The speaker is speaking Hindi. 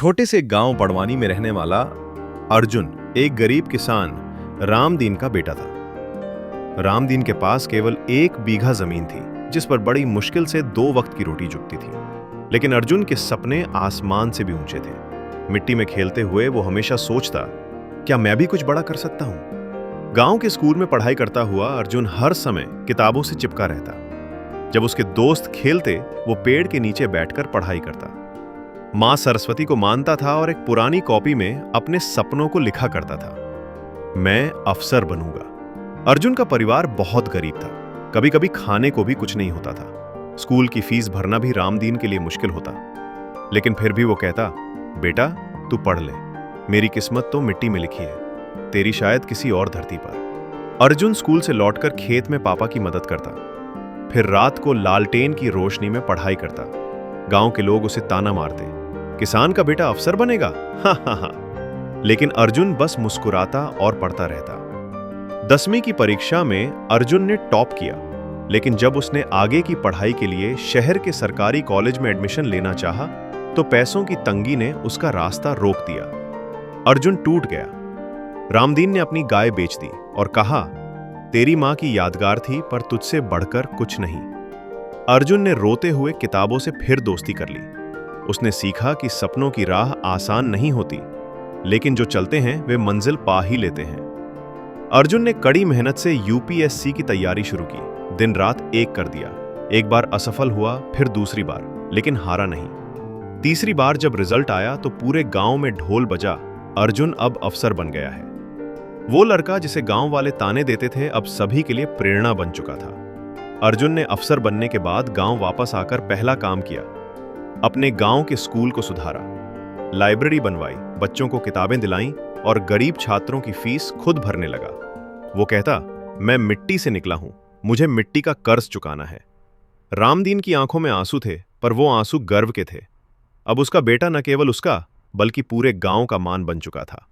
छोटे से गांव बड़वानी में रहने वाला अर्जुन एक गरीब किसान रामदीन का बेटा था। रामदीन के पास केवल 1 बीघा जमीन थी जिस पर बड़ी मुश्किल से 2 वक्त की रोटी जुटती थी। लेकिन अर्जुन के सपने आसमान से भी ऊंचे थे। मिट्टी में खेलते हुए वो हमेशा सोचता, क्या मैं भी कुछ बड़ा कर सकता हूं। गांव के स्कूल में पढ़ाई करता हुआ अर्जुन हर समय किताबों से चिपका रहता। जब उसके दोस्त खेलते वो पेड़ के नीचे बैठकर पढ़ाई करता। मां सरस्वती को मानता था और एक पुरानी कॉपी में अपने सपनों को लिखा करता था, मैं अफसर बनूंगा। अर्जुन का परिवार बहुत गरीब था। कभी कभी खाने को भी कुछ नहीं होता था। स्कूल की फीस भरना भी रामदीन के लिए मुश्किल होता। लेकिन फिर भी वो कहता, बेटा तू पढ़ ले, मेरी किस्मत तो मिट्टी में लिखी है, तेरी शायद किसी और धरती पर। अर्जुन स्कूल से लौटकर खेत में पापा की मदद करता, फिर रात को लालटेन की रोशनी में पढ़ाई करता। गांव के लोग उसे ताना मारते, किसान का बेटा अफसर बनेगा, हा हा हा। लेकिन अर्जुन बस मुस्कुराता और पढ़ता रहता। 10वीं की परीक्षा में अर्जुन ने टॉप किया, लेकिन जब उसने आगे की पढ़ाई के लिए शहर के सरकारी कॉलेज में एडमिशन लेना चाहा, तो पैसों की तंगी ने उसका रास्ता रोक दिया। अर्जुन टूट गया। रामदीन ने अपनी गाय बेच दी और कहा, तेरी मां की यादगार थी पर तुझसे बढ़कर कुछ नहीं। अर्जुन ने रोते हुए किताबों से फिर दोस्ती कर ली। उसने सीखा कि सपनों की राह आसान नहीं होती, लेकिन जो चलते हैं वे मंजिल पा ही लेते हैं। अर्जुन ने कड़ी मेहनत से यूपीएससी की तैयारी शुरू की। दिन रात एक कर दिया। एक बार असफल हुआ, फिर दूसरी बार, लेकिन हारा नहीं। तीसरी बार जब रिजल्ट आया तो पूरे गांव में ढोल बजा, अर्जुन अब अफसर बन गया है। वो लड़का जिसे गांव वाले ताने देते थे अब सभी के लिए प्रेरणा बन चुका था। अर्जुन ने अफसर बनने के बाद गांव वापस आकर पहला काम किया, अपने गांव के स्कूल को सुधारा, लाइब्रेरी बनवाई, बच्चों को किताबें दिलाईं और गरीब छात्रों की फीस खुद भरने लगा। वो कहता, मैं मिट्टी से निकला हूं, मुझे मिट्टी का कर्ज चुकाना है। रामदीन की आंखों में आंसू थे, पर वो आंसू गर्व के थे। अब उसका बेटा न केवल उसका बल्कि पूरे गांव का मान बन चुका था।